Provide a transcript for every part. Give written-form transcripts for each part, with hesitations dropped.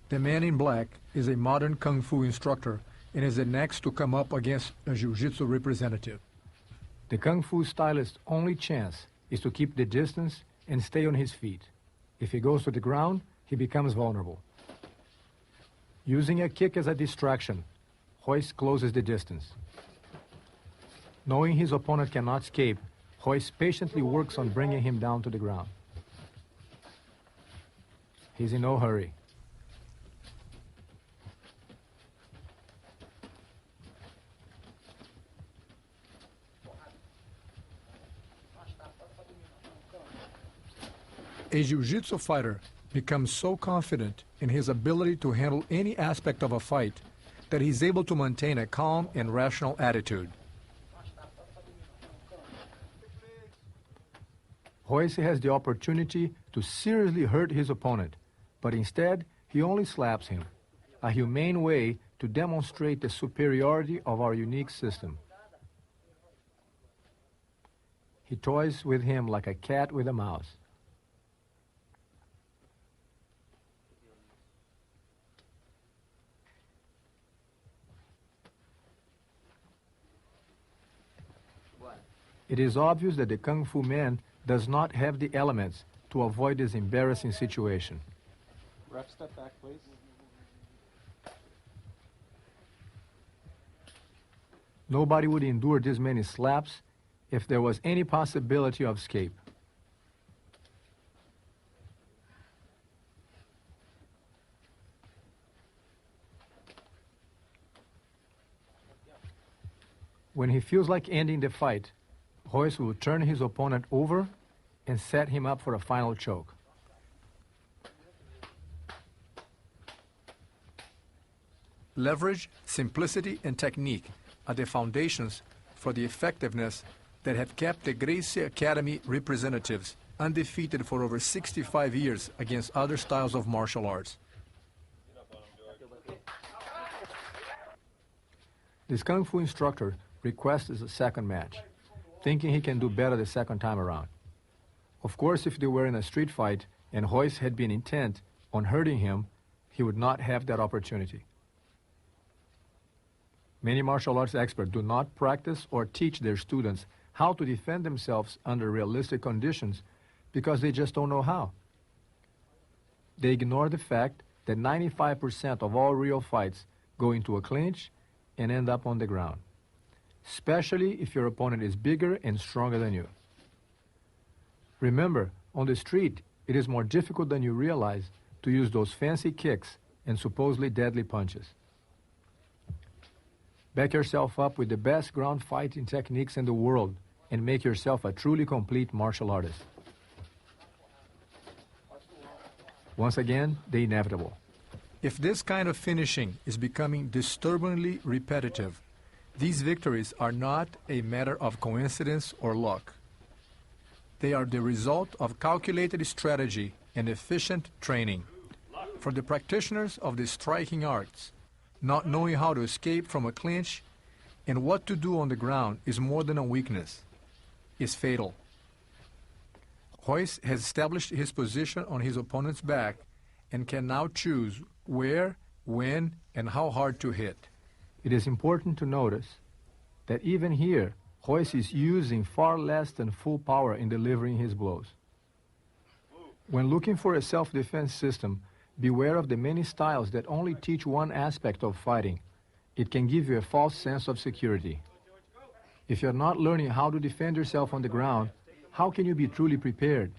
The man in black is a modern Kung Fu instructor and is the next to come up against a Jiu-Jitsu representative. The Kung Fu stylist's only chance is to keep the distance and stay on his feet. If he goes to the ground, he becomes vulnerable. Using a kick as a distraction, Royce closes the distance. Knowing his opponent cannot escape, Royce patiently works on bringing him down to the ground. He's in no hurry. A Jiu-Jitsu fighter becomes so confident in his ability to handle any aspect of a fight that he's able to maintain a calm and rational attitude. Royce has the opportunity to seriously hurt his opponent, but instead he only slaps him, a humane way to demonstrate the superiority of our unique system. He toys with him like a cat with a mouse. It is obvious that the Kung Fu man does not have the elements to avoid this embarrassing situation. Ref, step back, please. Nobody would endure this many slaps if there was any possibility of escape. When he feels like ending the fight, Royce will turn his opponent over and set him up for a final choke. Leverage, simplicity, and technique are the foundations for the effectiveness that have kept the Gracie Academy representatives undefeated for over 65 years against other styles of martial arts. This Kung Fu instructor requests a second match, thinking he can do better the second time around. Of course, if they were in a street fight and Royce had been intent on hurting him, he would not have that opportunity. Many martial arts experts do not practice or teach their students how to defend themselves under realistic conditions because they just don't know how. They ignore the fact that 95% of all real fights go into a clinch and end up on the ground, especially if your opponent is bigger and stronger than you. Remember, on the street, it is more difficult than you realize to use those fancy kicks and supposedly deadly punches. Back yourself up with the best ground fighting techniques in the world and make yourself a truly complete martial artist. Once again, the inevitable. If this kind of finishing is becoming disturbingly repetitive, these victories are not a matter of coincidence or luck. They are the result of calculated strategy and efficient training. For the practitioners of the striking arts, not knowing how to escape from a clinch and what to do on the ground is more than a weakness. It's fatal. Royce has established his position on his opponent's back and can now choose where, when, and how hard to hit. It is important to notice that even here, Royce is using far less than full power in delivering his blows. When looking for a self-defense system, beware of the many styles that only teach one aspect of fighting. It can give you a false sense of security. If you're not learning how to defend yourself on the ground, how can you be truly prepared?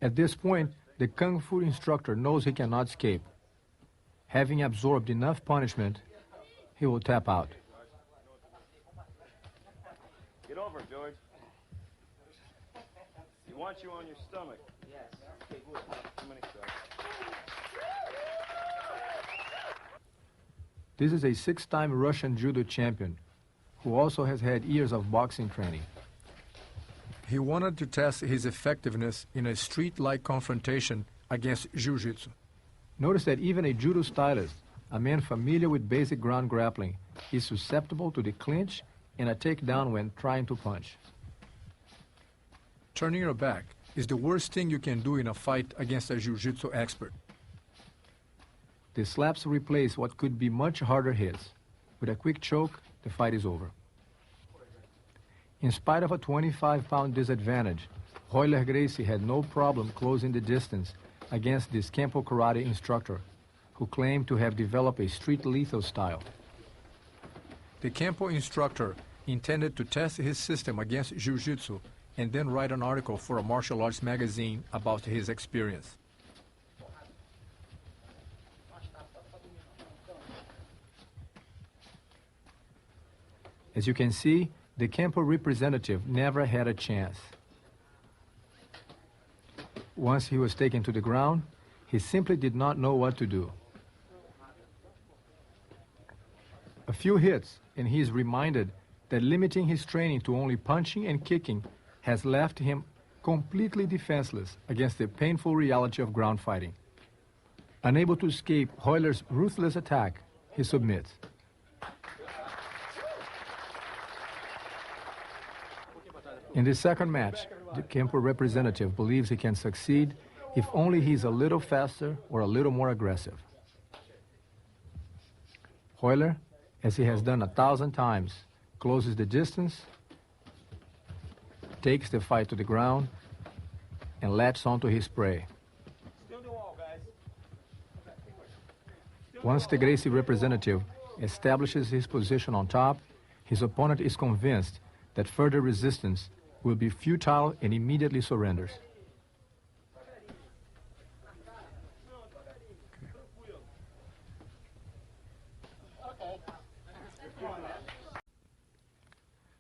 At this point, the Kung Fu instructor knows he cannot escape. Having absorbed enough punishment, he will tap out. Get over, George. He wants you on your stomach. Yes. Okay, good. Too many strikes. This is a 6-time Russian judo champion who also has had years of boxing training. He wanted to test his effectiveness in a street-like confrontation against Jiu-Jitsu. Notice that even a judo stylist, a man familiar with basic ground grappling, is susceptible to the clinch and a takedown when trying to punch. Turning your back is the worst thing you can do in a fight against a Jiu-Jitsu expert. the slaps replace what could be much harder hits. With a quick choke, the fight is over. In spite of a 25-pound disadvantage, Rorion Gracie had no problem closing the distance against this Kempo karate instructor, who claimed to have developed a street lethal style. The Kempo instructor intended to test his system against Jiu-Jitsu and then write an article for a martial arts magazine about his experience. As you can see, the Kempo representative never had a chance. Once he was taken to the ground, he simply did not know what to do. A few hits, and he is reminded that limiting his training to only punching and kicking has left him completely defenseless against the painful reality of ground fighting. Unable to escape Rorion's ruthless attack, he submits. In the second match, the Kempo representative believes he can succeed if only he's a little faster or a little more aggressive. Rorion, as he has done 1,000 times, closes the distance, takes the fight to the ground, and latches onto his prey. Once the Gracie representative establishes his position on top, his opponent is convinced that further resistance will be futile and immediately surrenders.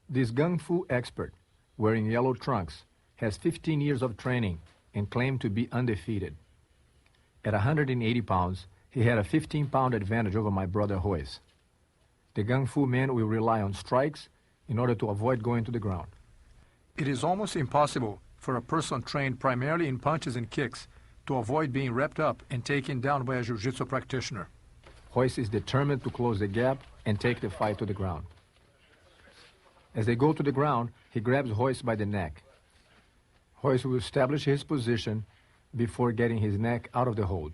This Gung Fu expert, wearing yellow trunks, has 15 years of training and claimed to be undefeated. At 180 pounds, he had a 15-pound advantage over my brother Rorion. The Gung Fu man will rely on strikes in order to avoid going to the ground. It is almost impossible for a person trained primarily in punches and kicks to avoid being wrapped up and taken down by a jiu-jitsu practitioner. Rorion is determined to close the gap and take the fight to the ground. As they go to the ground, he grabs Rorion by the neck. Rorion will establish his position before getting his neck out of the hold.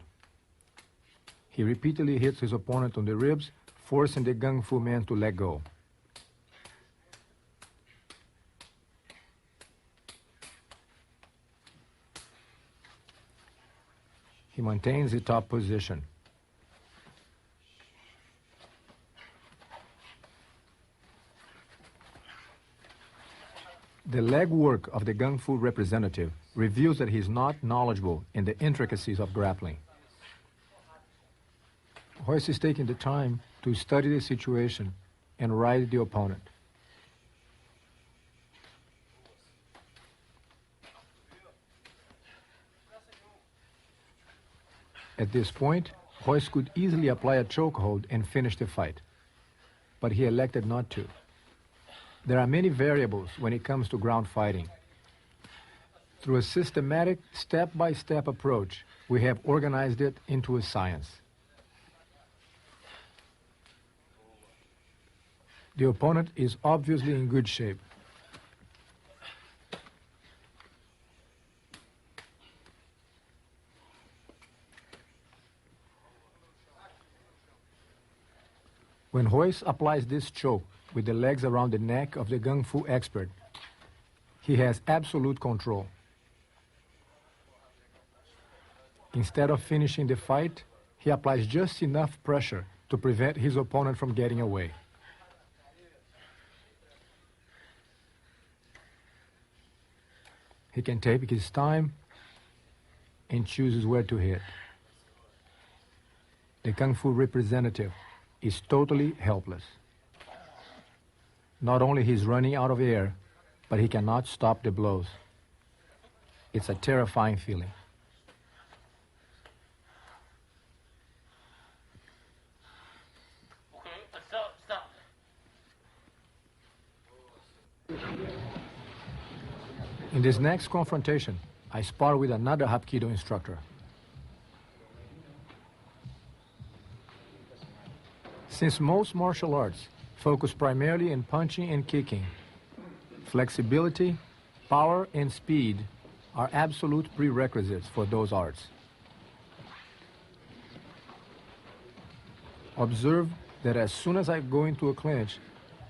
He repeatedly hits his opponent on the ribs, forcing the Gung Fu man to let go. He maintains the top position. The leg work of the Gung Fu representative reveals that he is not knowledgeable in the intricacies of grappling. Rorion is taking the time to study the situation and ride the opponent. At this point, Rorion could easily apply a chokehold and finish the fight, but he elected not to. There are many variables when it comes to ground fighting. Through a systematic, step-by-step approach, we have organized it into a science. The opponent is obviously in good shape. When Rorion applies this choke with the legs around the neck of the Gung Fu expert, he has absolute control. Instead of finishing the fight, he applies just enough pressure to prevent his opponent from getting away. He can take his time and chooses where to hit. The Kung Fu representative is totally helpless. Not only he's running out of air, but he cannot stop the blows. It's a terrifying feeling. Okay, stop. In this next confrontation, I spar with another Hapkido instructor. Since most martial arts focus primarily in punching and kicking, flexibility, power, and speed are absolute prerequisites for those arts. Observe that as soon as I go into a clinch,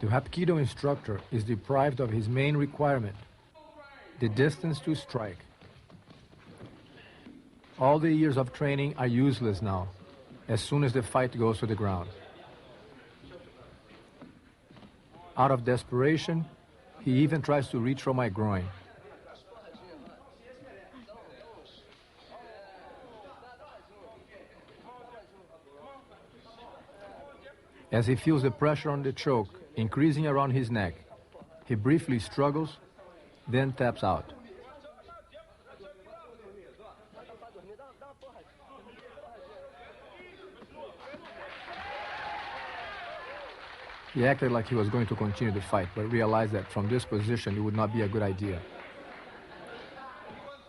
the Hapkido instructor is deprived of his main requirement, the distance to strike. All the years of training are useless now, as soon as the fight goes to the ground. Out of desperation, he even tries to reach for my groin. As he feels the pressure on the choke increasing around his neck, he briefly struggles, then taps out. He acted like he was going to continue the fight, but realized that from this position it would not be a good idea.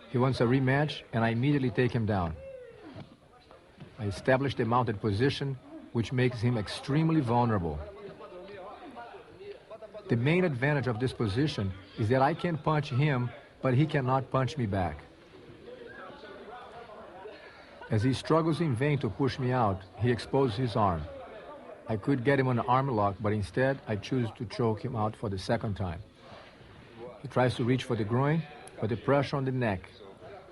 He wants a rematch, and I immediately take him down. I establish the mounted position, which makes him extremely vulnerable. The main advantage of this position is that I can punch him, but he cannot punch me back. As he struggles in vain to push me out, he exposes his arm. I could get him on an arm lock, but instead I choose to choke him out for the second time. He tries to reach for the groin, but the pressure on the neck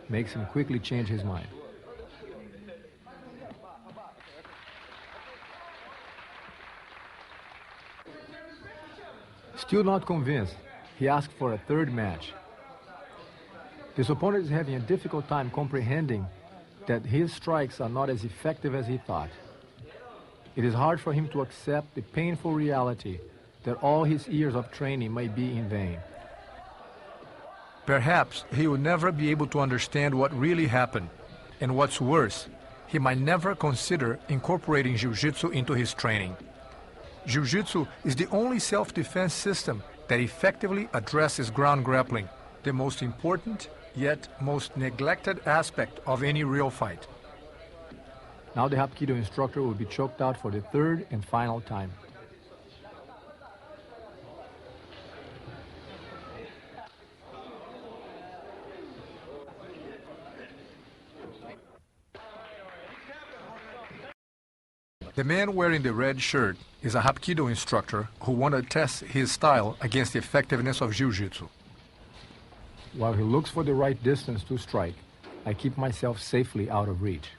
makes him quickly change his mind. Still not convinced, he asked for a third match. His opponent is having a difficult time comprehending that his strikes are not as effective as he thought. It is hard for him to accept the painful reality that all his years of training may be in vain. Perhaps he will never be able to understand what really happened, and what's worse, he might never consider incorporating Jiu-Jitsu into his training. Jiu-Jitsu is the only self-defense system that effectively addresses ground grappling, the most important yet most neglected aspect of any real fight. Now the Hapkido instructor will be choked out for the third and final time. The man wearing the red shirt is a Hapkido instructor who wants to test his style against the effectiveness of Jiu-Jitsu. While he looks for the right distance to strike, I keep myself safely out of reach.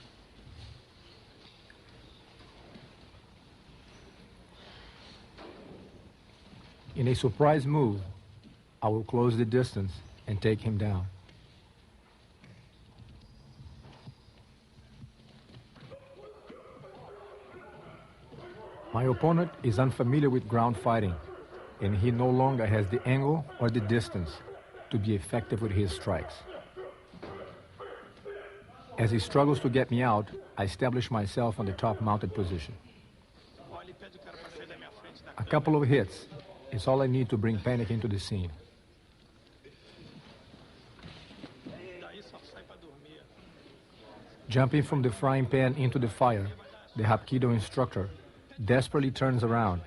In a surprise move, I will close the distance and take him down. My opponent is unfamiliar with ground fighting, and he no longer has the angle or the distance to be effective with his strikes. As he struggles to get me out, I establish myself on the top mounted position. A couple of hits is all I need to bring panic into the scene. Jumping from the frying pan into the fire, the Hapkido instructor desperately turns around,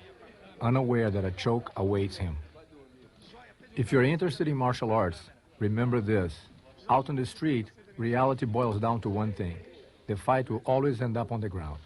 unaware that a choke awaits him. If you're interested in martial arts, remember this. Out on the street, reality boils down to one thing. The fight will always end up on the ground.